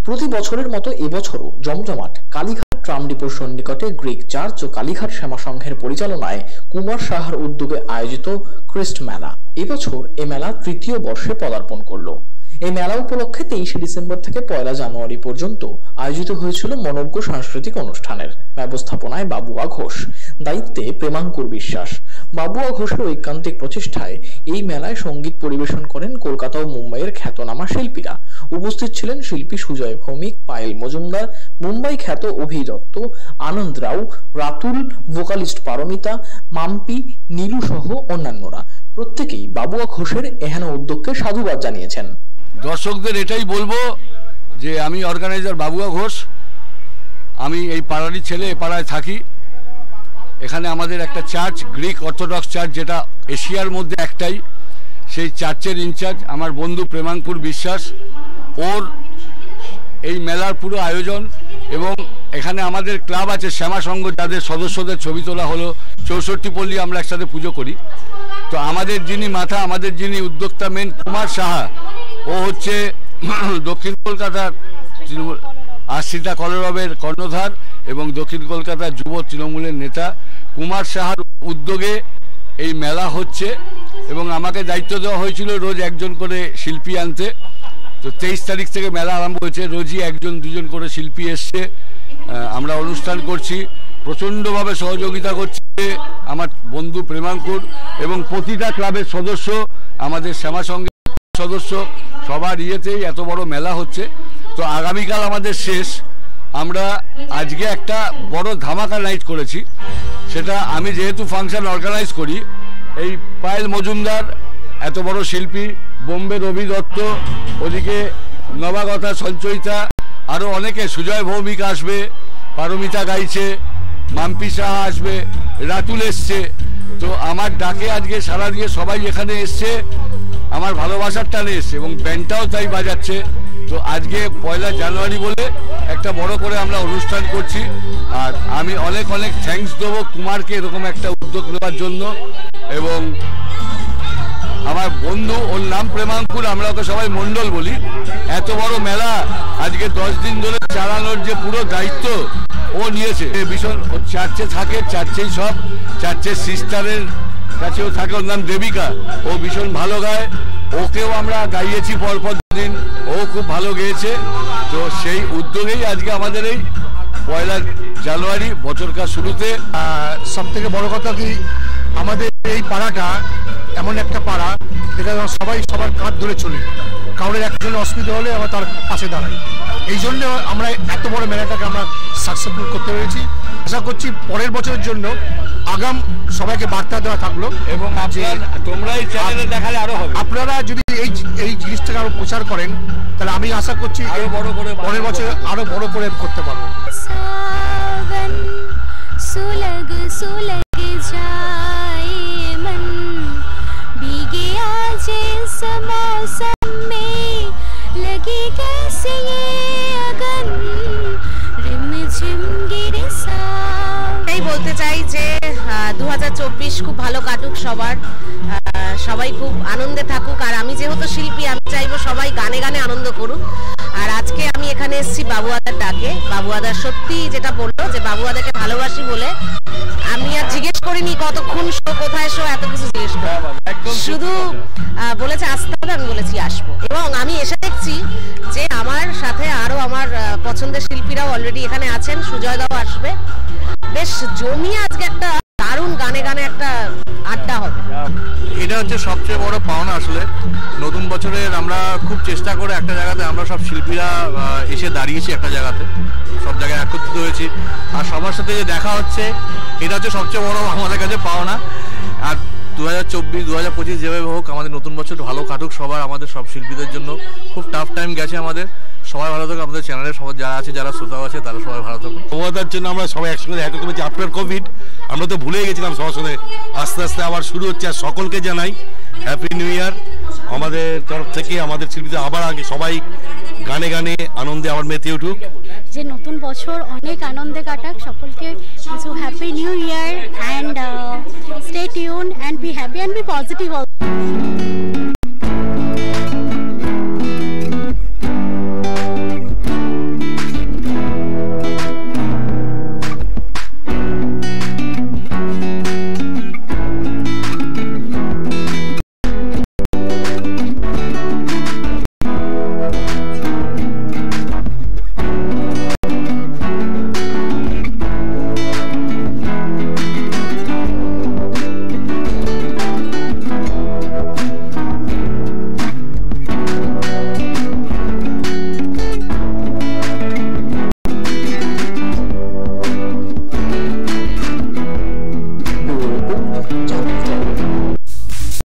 প্রতি বছরের মতো এবছরও জমজমাট কালীঘাট ট্রাম ডিপোর সন্নিকটে গ্রিক চার্চ ও কালীঘাট শ্যামা সংঘের পরিচালনায় কুমার সাহার উদ্যোগে আয়োজিত ক্রিস্ট মেলা এবছর এ মেলা তৃতীয় বর্ষে পদার্পণ করল। এই মেলা উপলক্ষে 23 ডিসেম্বর থেকে 1 জানুয়ারি পর্যন্ত আয়োজিত হয়েছিল মনোজ্ঞ সাংস্কৃতিক অনুষ্ঠানের। ব্যবস্থাপনায় বাবুয়া ঘোষ, দায়িত্বে প্রেমাঙ্কুর বিশ্বাস। বাবুয়া ঘোষের ঐকান্তিক প্রচেষ্টায় এই মেলায় সঙ্গীত পরিবেশন করেন কলকাতা ও মুম্বাইয়ের খ্যাতনামা শিল্পীরা। উপস্থিত ছিলেন শিল্পী সুজয় ভৌমিক, পায়েল মজুমদার, মুম্বাই খ্যাত অভি দত্ত, আনন্দ রাও, রাতুল, ভোকালিস্ট পারমিতা, মাম্পি, নীলু সহ অন্যান্যরা। প্রত্যেকেই বাবুয়া ঘোষের এহেন উদ্যোগকে সাধুবাদ জানিয়েছেন। দর্শকদের এটাই বলবো যে আমি অর্গানাইজার বাবুয়া ঘোষ, আমি এই পাড়ারই ছেলে, এ পাড়ায় থাকি। এখানে আমাদের একটা চার্চ, গ্রিক অর্থোডক্স চার্চ, যেটা এশিয়ার মধ্যে একটাই, সেই চার্চের ইনচার্জ আমার বন্ধু প্রেমাঙ্কুর বিশ্বাস। ওর এই মেলার পুরো আয়োজন, এবং এখানে আমাদের ক্লাব আছে শ্যামা সংঘ, যাদের সদস্যদের ছবি তোলা হলো। 64 পল্লী আমরা একসাথে পুজো করি। তো আমাদের যিনি মাথা, আমাদের যিনি উদ্যোক্তা মেন, কুমার সাহা, ও হচ্ছে দক্ষিণ কলকাতার আশ্রিতা কলরবের কর্ণধার এবং দক্ষিণ কলকাতার যুব তৃণমূলের নেতা। কুমার সাহার উদ্যোগে এই মেলা হচ্ছে এবং আমাকে দায়িত্ব দেওয়া হয়েছিল রোজ একজন করে শিল্পী আনতে। তো 23 তারিখ থেকে মেলা আরম্ভ হয়েছে, রোজই 1-2 করে শিল্পী এসছে। আমরা অনুষ্ঠান করছি, প্রচণ্ডভাবে সহযোগিতা করছে আমার বন্ধু প্রেমাঙ্কুর এবং প্রতিটা ক্লাবের সদস্য, আমাদের শ্যামা সংঘের সদস্য, সবার ইয়েতেই এত বড় মেলা হচ্ছে। তো আগামীকাল আমাদের শেষ। আমরা আজকে একটা বড় ধামাকা নাইট করেছি, সেটা আমি যেহেতু ফাংশন অর্গানাইজ করি, এই পায়েল মজুমদার এত বড় শিল্পী, বোম্বে রবি দত্ত, ওদিকে নবাগতা সঞ্চয়িতা, আরও অনেকে, সুজয় ভৌমিক আসবে, পারমিতা গাইছে, মাম্পি সাহা আসবে, রাতুল এসছে। তো আমার ডাকে আজকে সারা দিয়ে সবাই এখানে এসছে, আমার ভালোবাসার টানে এসছে এবং ব্যান্ডটাও তাই বাজাচ্ছে। তো আজকে 1 জানুয়ারি বলে একটা বড় করে আমরা অনুষ্ঠান করছি। আর আমি অনেক অনেক থ্যাঙ্কস দেবো কুমারকে এরকম একটা উদ্যোগ নেওয়ার জন্য। এবং আমার বন্ধু, ওর নাম প্রেমাঙ্কুর, আমরা ওকে সবাই মণ্ডল বলি। এত বড় মেলা আজকে 10 দিন ধরে চালানোর যে পুরো দায়িত্ব ও নিয়েছে। ভীষণ, ও চার্চে থাকে, চার্চেই সব, চার্চের সিস্টারের কাছেও থাকে, ওর নাম দেবিকা। ও ভীষণ ভালো গায়, ওকেও আমরা গাইয়েছি পরপর দিন, ও খুব ভালো গেয়েছে। তো সেই উদ্যোগেই আজকে আমাদের এই 1 জানুয়ারি বছরকার শুরুতে। সব থেকে বড় কথা কি, আমাদের এই পাড়াটা এমন একটা পাড়া যেটা সবাই সবার কাঁধ ধরে চলি, কারোর একজনের অসুবিধা হলে আমরা তার পাশে দাঁড়াই। এই জন্য আমরা এত বড় মেলাটাকে আমরা সাকসেসফুল করতে পেরেছি। আশা করছি পরের বছরের জন্য আগাম সবাইকে বার্তা দেওয়া থাকলো, এবং তোমরা এই চ্যানেলে দেখালে আরো হবে। আপনারা যদি এই জিনিসটাকে আরো প্রচার করেন, তাহলে আমি আশা করছি আরো বড় করে পরের বছর আরো বড় করে করতে পারবো। বলতে চাই যে 2024 খুব ভালো কাটুক সবার, সবাই খুব আনন্দে থাকুক। আর আমি যেহেতু শিল্পী, আমি চাইবো সবাই গানে গানে আনন্দ করুক। আর আজকে আমি এখানে এসেছি বাবুয়াদার ডাকে। বাবুয়াদার সত্যি যেটা বললো যে বাবুয়াদাকে ভালোবাসি বলে, আমি আর জিজ্ঞেস করিনি কতক্ষণ শো, কোথায় শো, এত কিছু জিজ্ঞেস করি, শুধু বলেছে আসতে হবে, আমি বলেছি আসবো। এবং আমি এসে দেখছি যে আমার সাথে আরো আমার পছন্দের শিল্পীরাও অলরেডি এখানে আছেন, সুজয় দাও আসবে। বেশ জমিয়ে আজকে একটা দারুণ গানে গানে একটা আড্ডা হবে। এটা হচ্ছে সবচেয়ে বড় পাওনা। আসলে নতুন বছরের আমরা খুব চেষ্টা করে একটা জায়গাতে আমরা সব শিল্পীরা এসে দাঁড়িয়েছি, একটা জায়গাতে সব জায়গায় একত্রিত হয়েছি, আর সবার সাথে যে দেখা হচ্ছে, এটা হচ্ছে সবচেয়ে বড় আমাদের কাছে পাওনা। আর 2024, 2025 যেভাবে হোক, আমাদের নতুন বছর ভালো কাটুক সবার, আমাদের সব শিল্পীদের জন্য খুব টাফ টাইম গেছে আমাদের। সবাই ভালো থাকুক, আমাদের চ্যানেলের সবাই যারা আছে, যারা শ্রোতা আছে, তারা সবাই ভালো থাকুক। বাবুয়াদার জন্য আমরা সবাই একসঙ্গে দেখা করেছি। আফটার কোভিড আমরা তো ভুলে গেছিলাম সবার সাথে, আস্তে আস্তে আবার শুরু হচ্ছে। আর সকলকে জানাই হ্যাপি নিউ ইয়ার আমাদের তরফ থেকে। আমাদের শিল্পীদের আবার আগে সবাই গানে গানে আনন্দে আবার মেতে উঠুক। যে নতুন বছর অনেক আনন্দে কাটাক, সকলকে কিছু happy new year, and stay tune and be happy and be positive also.